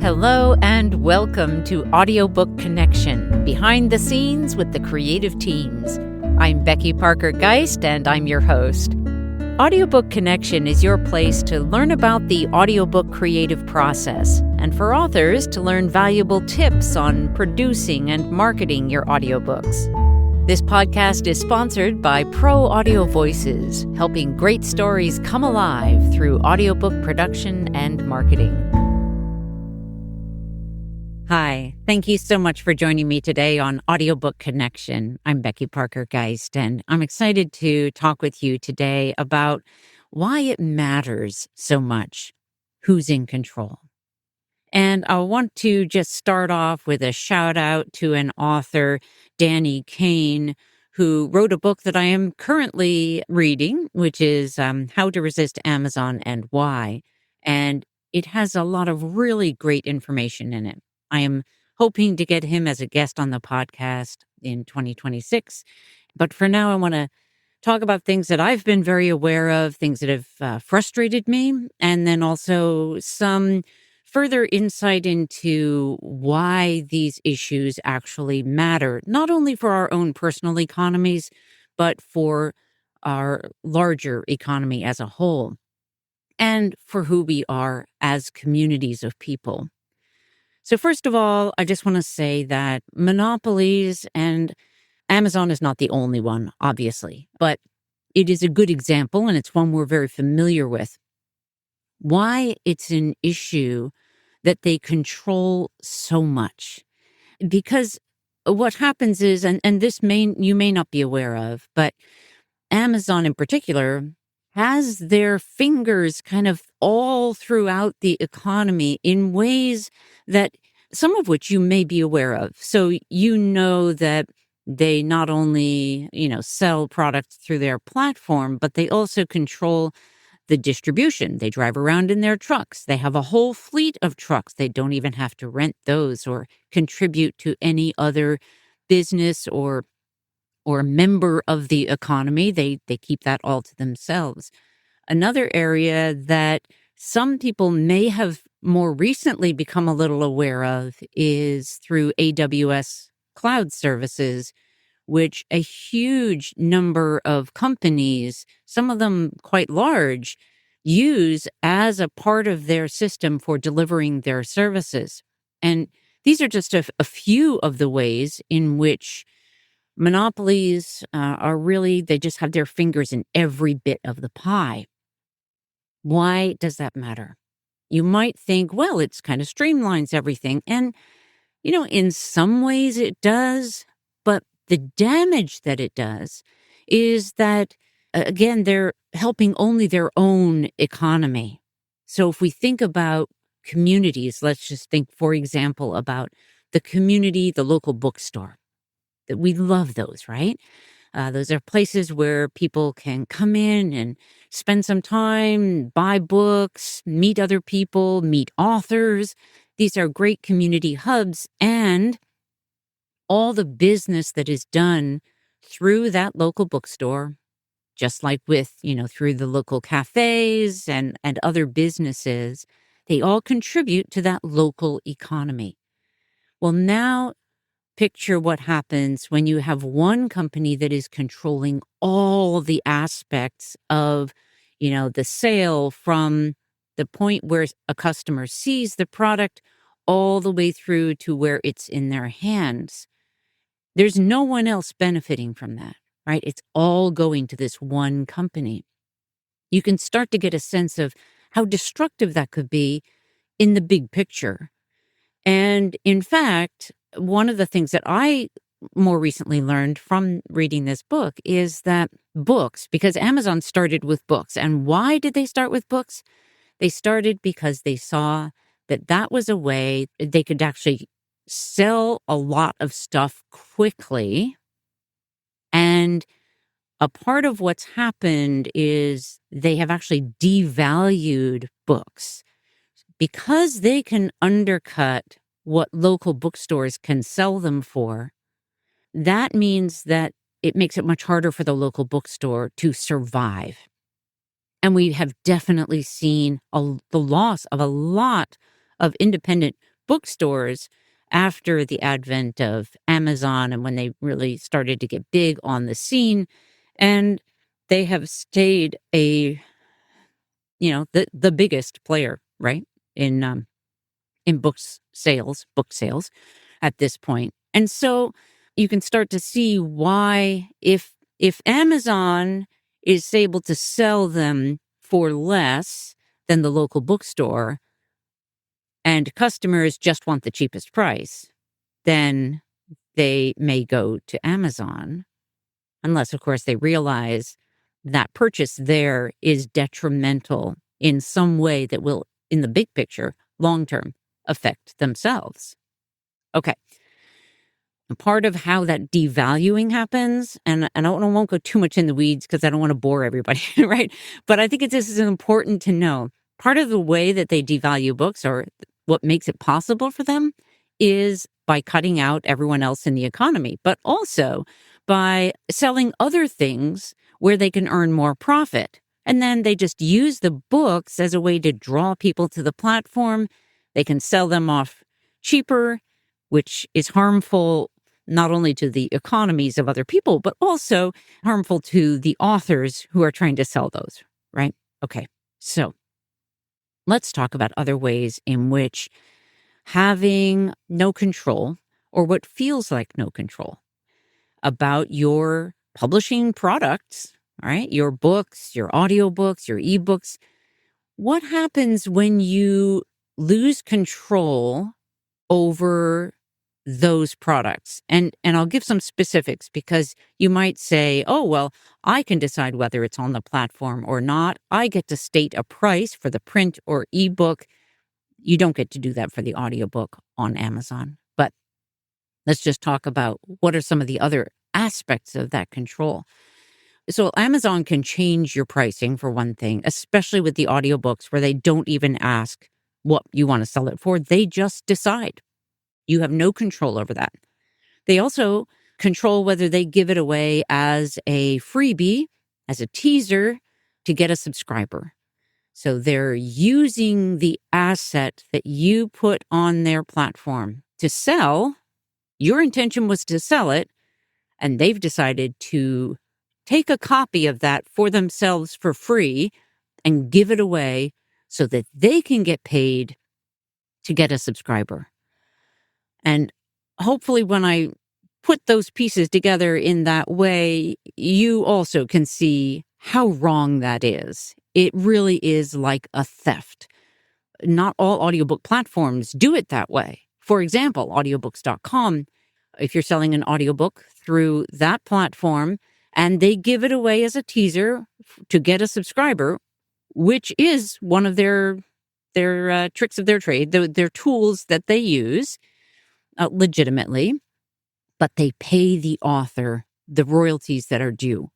Hello and welcome to Audiobook Connection, behind the scenes with the creative teams. I'm Becky Parker Geist and I'm your host. Audiobook Connection is your place to learn about the audiobook creative process and for authors to learn valuable tips on producing and marketing your audiobooks. This podcast is sponsored by Pro Audio Voices, helping great stories come alive through audiobook production and marketing. Hi, thank you so much for joining me today on Audiobook Connection. I'm Becky Parker Geist, and I'm excited to talk with you today about why it matters so much who's in control. And I want to just start off with a shout out to an author, Danny Kane, who wrote a book that I am currently reading, which is How to Resist Amazon and Why. And it has a lot of really great information in it. I am hoping to get him as a guest on the podcast in 2026. But for now, I want to talk about things that I've been very aware of, things that have frustrated me, and then also some further insight into why these issues actually matter, not only for our own personal economies, but for our larger economy as a whole, and for who we are as communities of people. So first of all, I just want to say that monopolies, and Amazon is not the only one, obviously, but it is a good example, and it's one we're very familiar with. Why it's an issue that they control so much. Because what happens is, and this you may not be aware of, but Amazon in particular has their fingers kind of all throughout the economy in ways that some of which you may be aware of. So you know that they not only, sell products through their platform, but they also control the distribution. They drive around in their trucks. They have a whole fleet of trucks. They don't even have to rent those or contribute to any other business or member of the economy. They keep that all to themselves. Another area that some people may have more recently become a little aware of is through AWS cloud services, which a huge number of companies, some of them quite large, use as a part of their system for delivering their services. And these are just a few of the ways in which monopolies are really, they just have their fingers in every bit of the pie. Why does that matter? You might think, well, it's kind of streamlines everything. And, in some ways it does, but the damage that it does is that, again, they're helping only their own economy. So if we think about communities, let's just think, for example, about the community, the local bookstore. That we love those, right? Those are places where people can come in and spend some time, buy books, meet other people, meet authors. These are great community hubs, and all the business that is done through that local bookstore, just like with, through the local cafes and other businesses, they all contribute to that local economy. Well, now picture what happens when you have one company that is controlling all the aspects of, the sale from the point where a customer sees the product all the way through to where it's in their hands. There's no one else benefiting from that, right? It's all going to this one company. You can start to get a sense of how destructive that could be in the big picture. And in fact, one of the things that I more recently learned from reading this book is that books, because Amazon started with books. And why did they start with books? They started because they saw that was a way they could actually sell a lot of stuff quickly. And a part of what's happened is they have actually devalued books because they can undercut what local bookstores can sell them for. That means that it makes it much harder for the local bookstore to survive. And we have definitely seen the loss of a lot of independent bookstores, after the advent of Amazon and when they really started to get big on the scene, and they have stayed the biggest player, right, in book sales at this point. And so you can start to see why, if Amazon is able to sell them for less than the local bookstore, and customers just want the cheapest price, then they may go to Amazon, unless, of course, they realize that purchase there is detrimental in some way that will, in the big picture, long term, affect themselves. Okay. And part of how that devaluing happens, and I won't go too much in the weeds because I don't want to bore everybody, right? But I think this is important to know. Part of the way that they devalue books, or what makes it possible for them, is by cutting out everyone else in the economy, but also by selling other things where they can earn more profit. And then they just use the books as a way to draw people to the platform. They can sell them off cheaper, which is harmful not only to the economies of other people, but also harmful to the authors who are trying to sell those, right? Okay, so let's talk about other ways in which having no control, or what feels like no control, about your publishing products, all right, your books, your audiobooks, your ebooks. What happens when you lose control over those products? And I'll give some specifics, because you might say, oh, well, I can decide whether it's on the platform or not. I get to state a price for the print or ebook. You don't get to do that for the audiobook on Amazon. But let's just talk about what are some of the other aspects of that control. So Amazon can change your pricing, for one thing, especially with the audiobooks, where they don't even ask what you want to sell it for. They just decide. You have no control over that. They also control whether they give it away as a freebie, as a teaser, to get a subscriber. So they're using the asset that you put on their platform to sell. Your intention was to sell it, and they've decided to take a copy of that for themselves for free and give it away so that they can get paid to get a subscriber. And hopefully when I put those pieces together in that way, you also can see how wrong that is. It really is like a theft. Not all audiobook platforms do it that way. For example, audiobooks.com, if you're selling an audiobook through that platform and they give it away as a teaser to get a subscriber, which is one of their tricks of their trade, their tools that they use legitimately, but they pay the author the royalties that are due.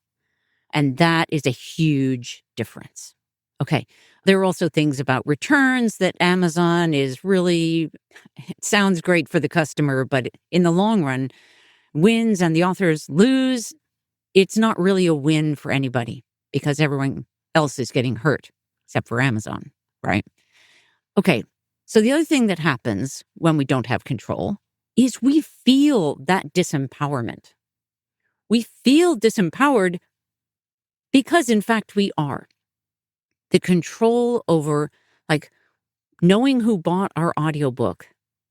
And that is a huge difference. Okay. There are also things about returns that Amazon is really, it sounds great for the customer, but in the long run, wins and the authors lose. It's not really a win for anybody, because everyone else is getting hurt except for Amazon, right? Okay. So the other thing that happens when we don't have control is we feel that disempowerment. We feel disempowered because, in fact, we are. The control over, like, knowing who bought our audiobook,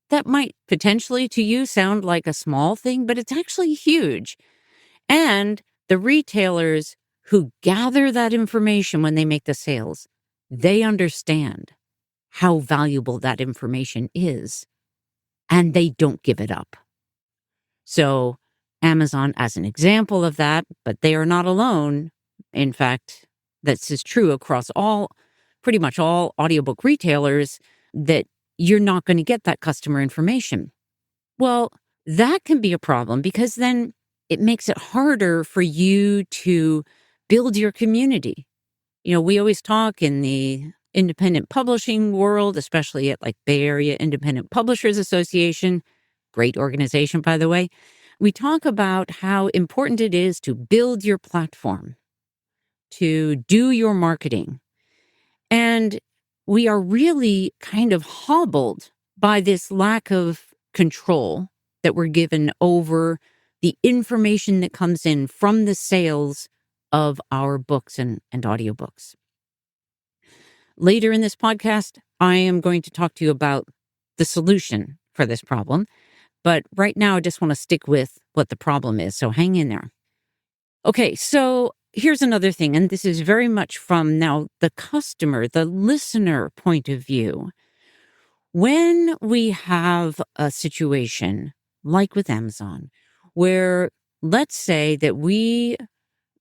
that might potentially to you sound like a small thing, but it's actually huge. And the retailers who gather that information when they make the sales, they understand how valuable that information is, and they don't give it up. So Amazon as an example of that, but they are not alone. In fact, this is true across pretty much all audiobook retailers, that you're not going to get that customer information. Well, that can be a problem, because then it makes it harder for you to build your community. We always talk in the independent publishing world, especially at like Bay Area Independent Publishers Association, great organization, by the way. We talk about how important it is to build your platform, to do your marketing. And we are really kind of hobbled by this lack of control that we're given over the information that comes in from the sales of our books and audiobooks. Later in this podcast, I am going to talk to you about the solution for this problem. But right now, I just want to stick with what the problem is. So hang in there. Okay, so here's another thing, and this is very much from now the customer, the listener point of view. When we have a situation like with Amazon, where let's say that we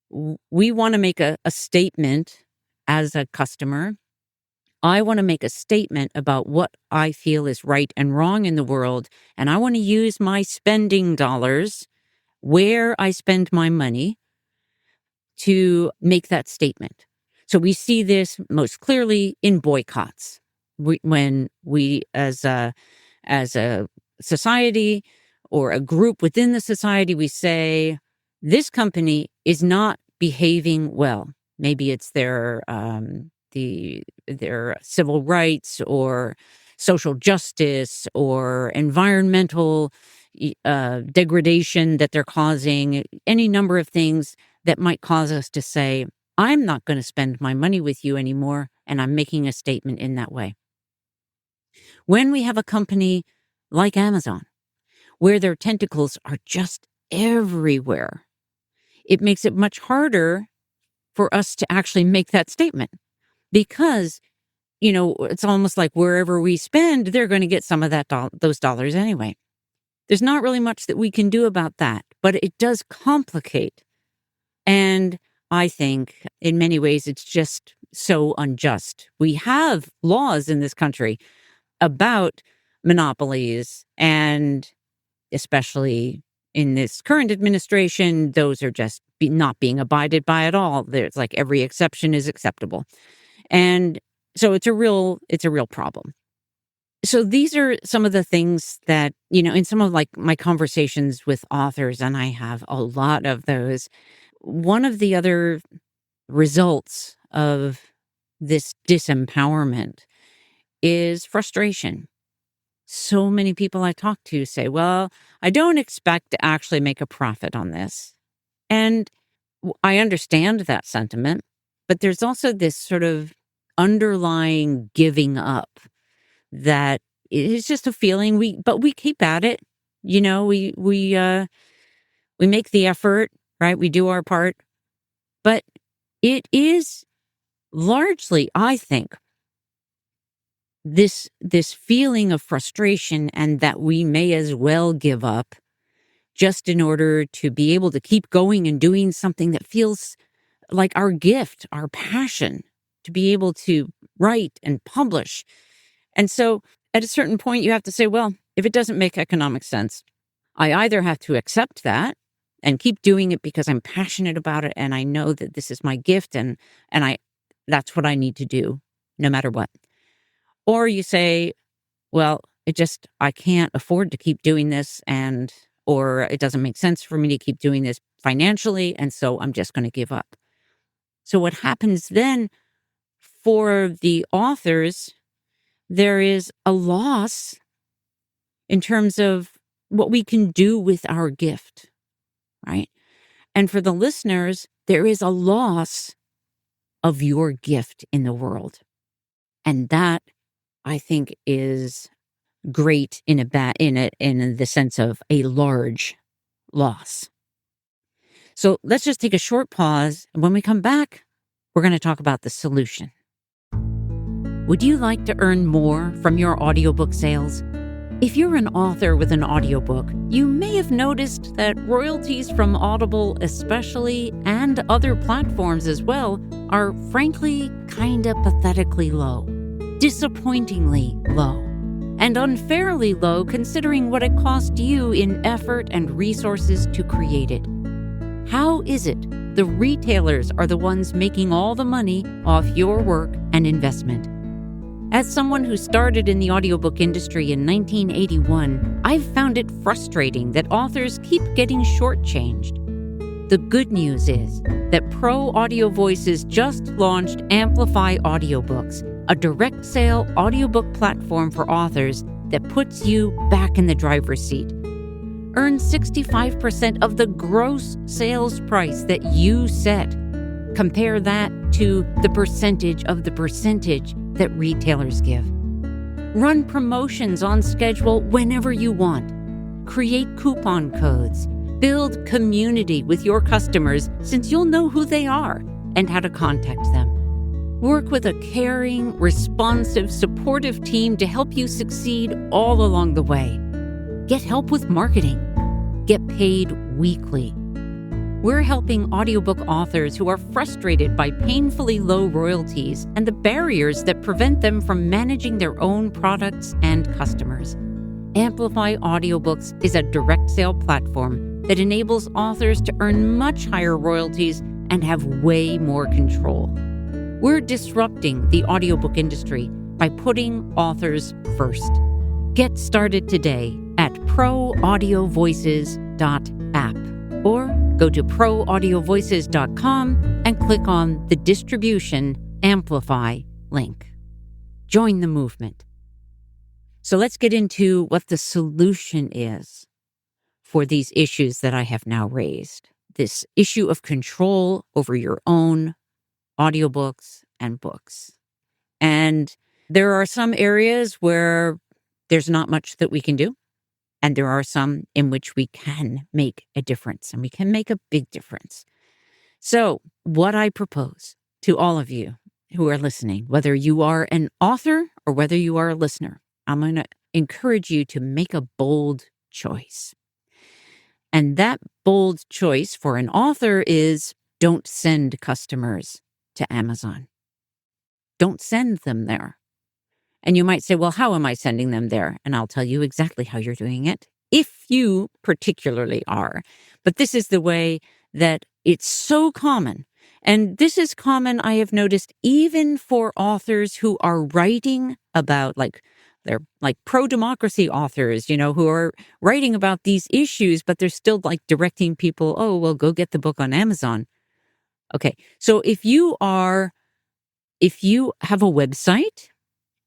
want to make a statement as a customer. I want to make a statement about what I feel is right and wrong in the world, and I want to use my spending dollars, where I spend my money, to make that statement. So we see this most clearly in boycotts. When we, as a society or a group within the society, we say, this company is not behaving well. Maybe it's their civil rights or social justice or environmental degradation that they're causing, any number of things that might cause us to say, I'm not going to spend my money with you anymore, and I'm making a statement in that way. When we have a company like Amazon, where their tentacles are just everywhere, it makes it much harder for us to actually make that statement. Because, it's almost like wherever we spend, they're going to get some of those dollars anyway. There's not really much that we can do about that, but it does complicate. And I think in many ways, it's just so unjust. We have laws in this country about monopolies, and especially in this current administration, those are just not being abided by at all. There's like every exception is acceptable. And so it's a real problem. So these are some of the things that, in some of like my conversations with authors, and I have a lot of those, one of the other results of this disempowerment is frustration. So many people I talk to say, well, I don't expect to actually make a profit on this. And I understand that sentiment, but there's also this sort of underlying giving up that is just a feeling but we keep at it. We make the effort, right? We do our part, but it is largely, I think, this feeling of frustration, and that we may as well give up just in order to be able to keep going and doing something that feels like our gift, our passion, to be able to write and publish. And so at a certain point, you have to say, well, if it doesn't make economic sense, I either have to accept that and keep doing it because I'm passionate about it, and I know that this is my gift, and that's what I need to do no matter what. Or you say, well, I can't afford to keep doing this, or it doesn't make sense for me to keep doing this financially, and so I'm just going to give up. So what happens then for the authors, there is a loss in terms of what we can do with our gift, right? And for the listeners, there is a loss of your gift in the world. And that, I think, is great in the sense of a large loss. So let's just take a short pause. And when we come back, we're going to talk about the solution. Would you like to earn more from your audiobook sales? If you're an author with an audiobook, you may have noticed that royalties from Audible especially, and other platforms as well, are frankly kinda pathetically low, disappointingly low, and unfairly low considering what it cost you in effort and resources to create it. How is it the retailers are the ones making all the money off your work and investment? As someone who started in the audiobook industry in 1981, I've found it frustrating that authors keep getting shortchanged. The good news is that Pro Audio Voices just launched Amplify Audiobooks, a direct sale audiobook platform for authors that puts you back in the driver's seat. Earn 65% of the gross sales price that you set. Compare that to the percentage of the percentage that retailers give. Run promotions on schedule whenever you want. Create coupon codes. Build community with your customers, since you'll know who they are and how to contact them. Work with a caring, responsive, supportive team to help you succeed all along the way. Get help with marketing. Get paid weekly. We're helping audiobook authors who are frustrated by painfully low royalties and the barriers that prevent them from managing their own products and customers. Amplify Audiobooks is a direct sale platform that enables authors to earn much higher royalties and have way more control. We're disrupting the audiobook industry by putting authors first. Get started today at proaudiovoices.app or go to proaudiovoices.com and click on the Distribution Amplify link. Join the movement. So let's get into what the solution is for these issues that I have now raised. This issue of control over your own audiobooks and books. And there are some areas where there's not much that we can do. And there are some in which we can make a difference, and we can make a big difference. So what I propose to all of you who are listening, whether you are an author or whether you are a listener, I'm going to encourage you to make a bold choice. And that bold choice for an author is don't send customers to Amazon. Don't send them there. And you might say, well, how am I sending them there? And I'll tell you exactly how you're doing it, if you particularly are. But this is the way that it's so common. And this is common, I have noticed, even for authors who are writing about, they're like pro-democracy authors, who are writing about these issues, but they're still directing people, oh, well, go get the book on Amazon. Okay, so if you have a website,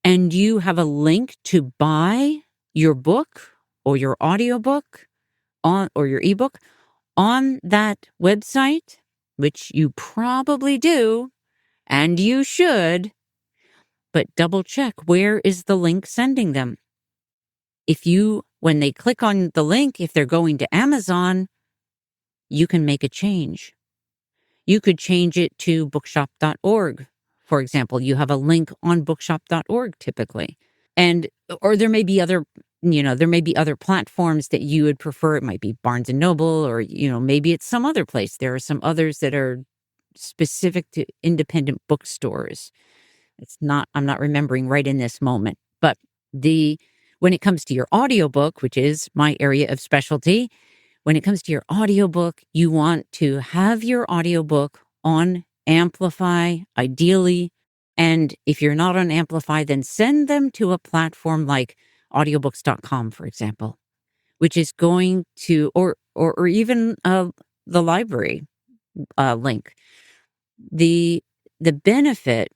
and you have a link to buy your book or your audiobook or your ebook on that website, which you probably do, and you should, but double check, where is the link sending them? When they click on the link, if they're going to Amazon, you can make a change. You could change it to bookshop.org. For example, you have a link on bookshop.org typically. Or there may be other platforms that you would prefer. It might be Barnes and Noble, or, maybe it's some other place. There are some others that are specific to independent bookstores. I'm not remembering right in this moment. But when it comes to your audiobook, which is my area of specialty, when it comes to your audiobook, you want to have your audiobook on Amplify, ideally. And if you're not on Amplify, then send them to a platform like audiobooks.com, for example, which is going to, or even the library link. The benefit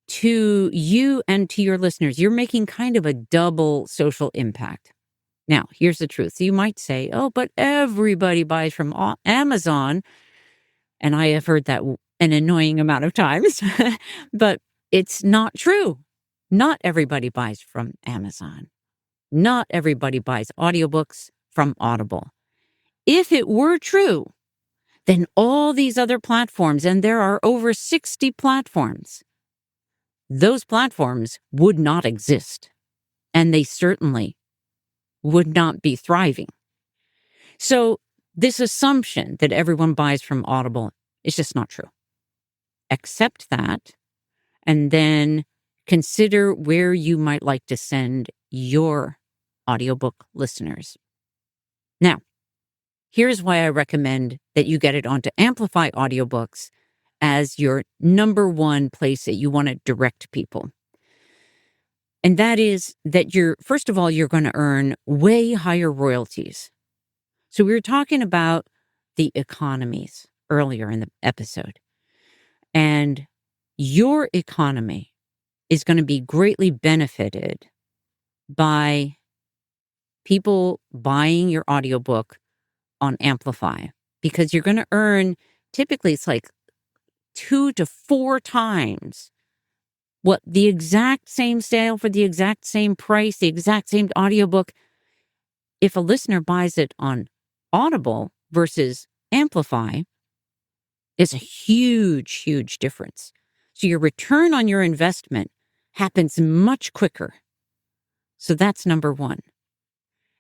to you and to your listeners, you're making kind of a double social impact. Now, here's the truth. You might say, oh, but everybody buys from Amazon. And I have heard that an annoying amount of times, but it's not true. Not everybody buys from Amazon. Not everybody buys audiobooks from Audible. If it were true, then all these other platforms, and there are over 60 platforms, those platforms would not exist, and they certainly would not be thriving. So this assumption that everyone buys from Audible is just not true. Accept that, and then consider where you might like to send your audiobook listeners. Now, here's why I recommend that you get it onto Amplify Audiobooks as your number one place that you want to direct people. And that is that first of all, you're going to earn way higher royalties. So we were talking about the economies earlier in the episode. And your economy is going to be greatly benefited by people buying your audiobook on Amplify, because you're going to earn, typically it's like 2 to 4 times what the exact same sale for the exact same price, the exact same audiobook. If a listener buys it on Audible versus Amplify, it's a huge, huge difference. So your return on your investment happens much quicker. So that's number one.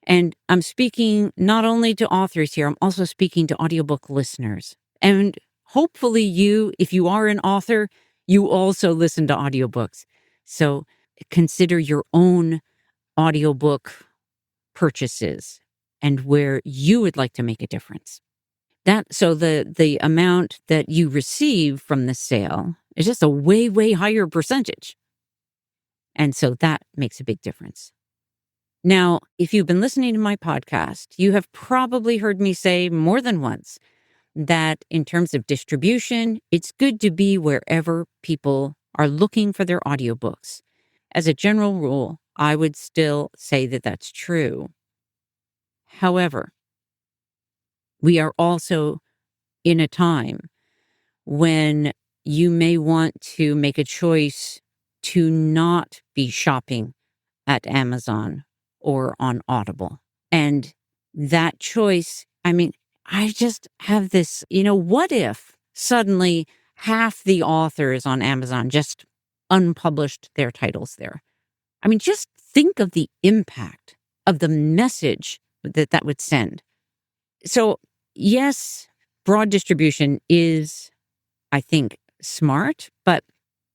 And I'm speaking not only to authors here, I'm also speaking to audiobook listeners. And hopefully you, if you are an author, you also listen to audiobooks. So consider your own audiobook purchases and where you would like to make a difference. So the amount that you receive from the sale is just a way, way higher percentage. And so that makes a big difference. Now, if you've been listening to my podcast, you have probably heard me say more than once that in terms of distribution, it's good to be wherever people are looking for their audiobooks. As a general rule, I would still say that that's true. However, we are also in a time when you may want to make a choice to not be shopping at Amazon or on Audible. And that choice, I mean, I just have this, what if suddenly half the authors on Amazon just unpublished their titles there? I mean, just think of the impact of the message that would send. So, yes, broad distribution is, I think, smart, but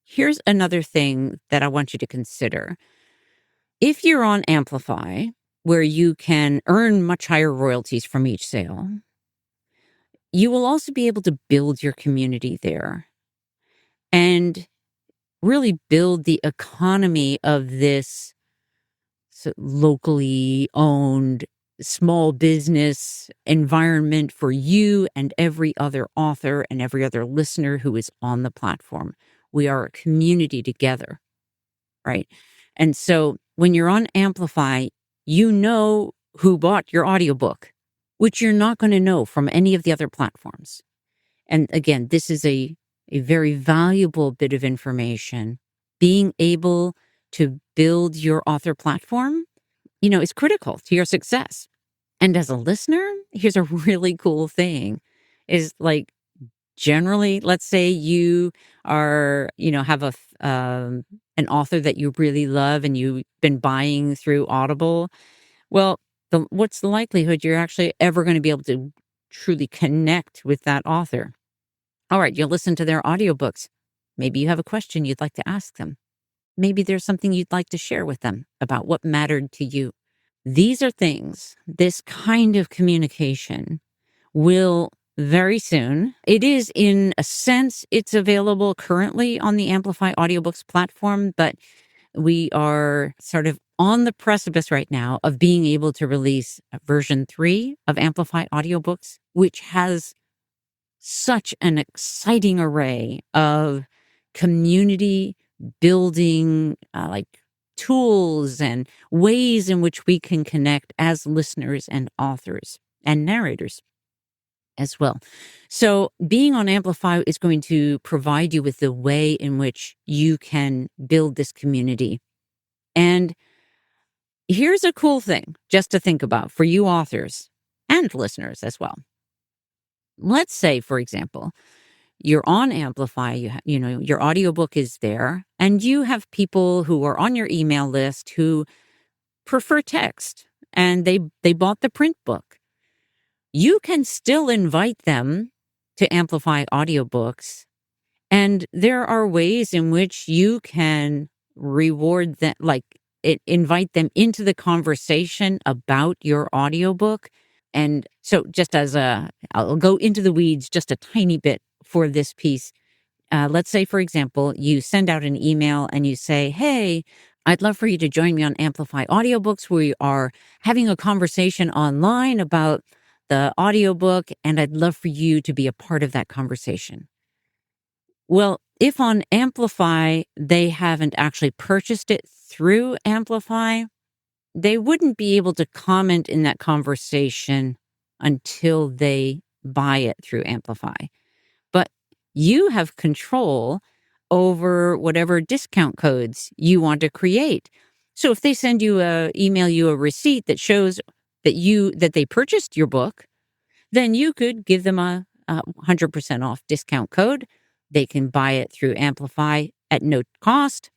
here's another thing that I want you to consider. If you're on Amplify, where you can earn much higher royalties from each sale, you will also be able to build your community there and really build the economy of this locally owned small business environment for you and every other author and every other listener who is on the platform. We are a community together, right? And so when you're on Amplify, you know who bought your audiobook, which you're not going to know from any of the other platforms. And again, this is a very valuable bit of information. Being able to build your author platform, is critical to your success. And as a listener, here's a really cool thing is like, generally, let's say you are, have an author that you really love and you've been buying through Audible. Well, what's the likelihood you're actually ever going to be able to truly connect with that author? All right, you'll listen to their audiobooks. Maybe you have a question you'd like to ask them. Maybe there's something you'd like to share with them about what mattered to you. These are things, this kind of communication will very soon. It is, in a sense, it's available currently on the Amplify Audiobooks platform, but we are sort of on the precipice right now of being able to release version 3 of Amplify Audiobooks, which has such an exciting array of community building, like tools and ways in which we can connect as listeners and authors and narrators as well. So being on Amplify is going to provide you with the way in which you can build this community. And here's a cool thing just to think about for you authors and listeners as well. Let's say, for example, you're on Amplify, your audiobook is there, and you have people who are on your email list who prefer text, and they bought the print book. You can still invite them to Amplify audiobooks, and there are ways in which you can reward them, invite them into the conversation about your audiobook. And so I'll go into the weeds just a tiny bit for this piece. Let's say, for example, you send out an email and you say, hey, I'd love for you to join me on Amplify Audiobooks. We are having a conversation online about the audiobook, and I'd love for you to be a part of that conversation. Well, if on Amplify they haven't actually purchased it through Amplify, they wouldn't be able to comment in that conversation until they buy it through Amplify. But you have control over whatever discount codes you want to create. So if they email you a receipt that shows that they purchased your book, then you could give them a 100% off discount code. They can buy it through Amplify at no cost,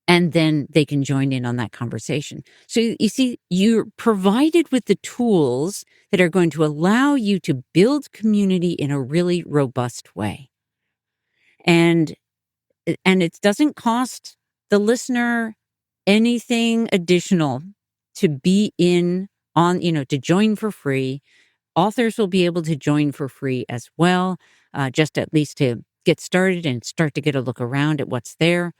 and then they can join in on that conversation. So you see, you're provided with the tools that are going to allow you to build community in a really robust way. And it doesn't cost the listener anything additional to be to join for free. Authors will be able to join for free as well, just at least to get started and start to get a look around at what's there.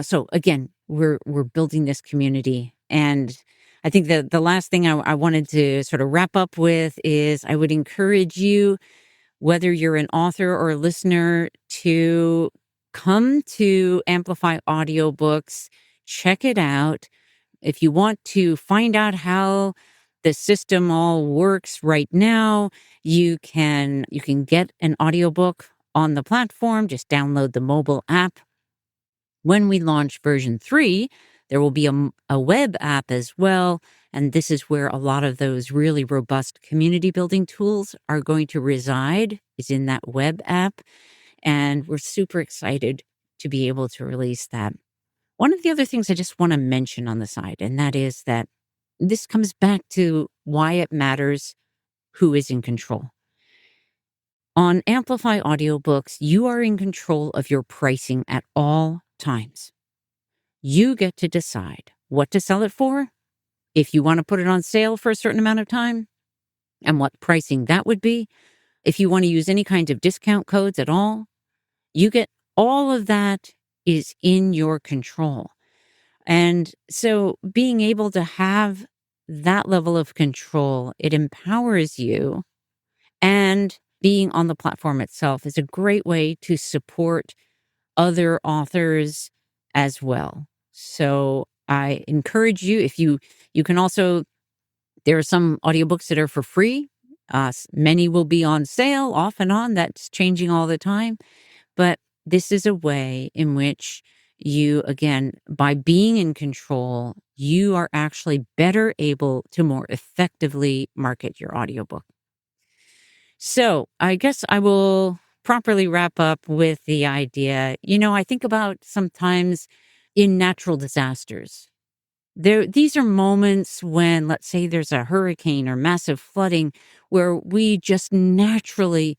So again, we're building this community. And I think the last thing I wanted to sort of wrap up with is I would encourage you, whether you're an author or a listener, to come to Amplify Audiobooks, check it out. If you want to find out how the system all works right now, you can get an audiobook on the platform. Just download the mobile app. When we launch version 3, there will be a web app as well. And this is where a lot of those really robust community building tools are going to reside, is in that web app. And we're super excited to be able to release that. One of the other things I just want to mention on the side, and that is that this comes back to why it matters who is in control. On Amplify Audiobooks, you are in control of your pricing at all times. You get to decide what to sell it for, if you want to put it on sale for a certain amount of time, and what pricing that would be. If you want to use any kinds of discount codes at all, you get all of that is in your control. And so being able to have that level of control, it empowers you. And being on the platform itself is a great way to support other authors as well. So I encourage you, if you can also, there are some audiobooks that are for free. Many will be on sale off and on. That's changing all the time. But this is a way in which you, again, by being in control, you are actually better able to more effectively market your audiobook. So I guess I will properly wrap up with the idea, I think about sometimes in natural disasters. These are moments when, let's say there's a hurricane or massive flooding, where we just naturally,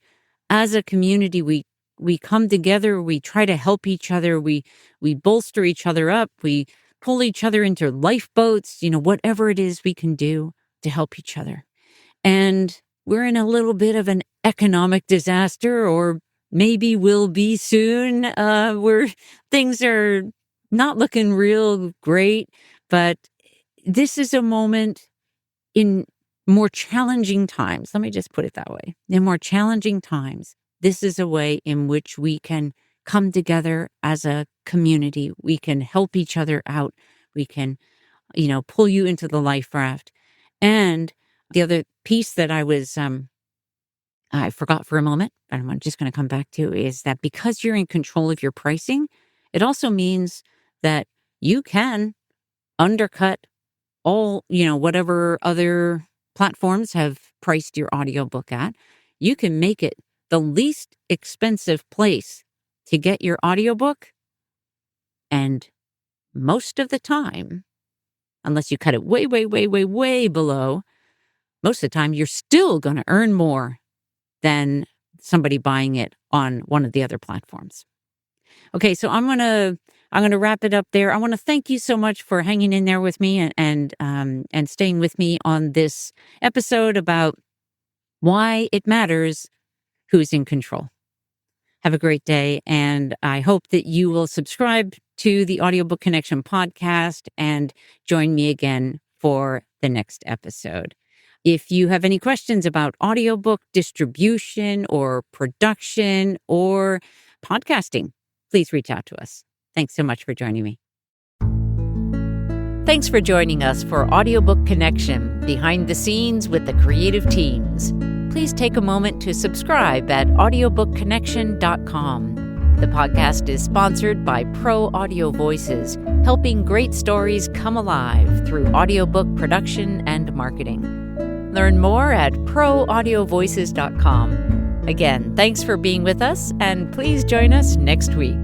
as a community, we come together, we try to help each other, we bolster each other up, we pull each other into lifeboats, whatever it is we can do to help each other. And we're in a little bit of an economic disaster, or maybe will be soon, where things are not looking real great. But this is a moment in more challenging times. Let me just put it that way. In more challenging times, this is a way in which we can come together as a community. We can help each other out. We can, pull you into the life raft. And the other piece that I forgot for a moment, but I'm just going to come back to, is that because you're in control of your pricing, it also means that you can undercut all, whatever other platforms have priced your audiobook at. You can make it the least expensive place to get your audiobook. And most of the time, unless you cut it way, way, way, way, way below, most of the time you're still going to earn more than somebody buying it on one of the other platforms. Okay, so I'm gonna wrap it up there. I want to thank you so much for hanging in there with me and staying with me on this episode about why it matters who's in control. Have a great day, and I hope that you will subscribe to the Audiobook Connection podcast and join me again for the next episode. If you have any questions about audiobook distribution or production or podcasting, please reach out to us. Thanks so much for joining me. Thanks for joining us for Audiobook Connection, behind the scenes with the creative teams. Please take a moment to subscribe at audiobookconnection.com. The podcast is sponsored by Pro Audio Voices, helping great stories come alive through audiobook production and marketing. Learn more at proaudiovoices.com. Again, thanks for being with us, and please join us next week.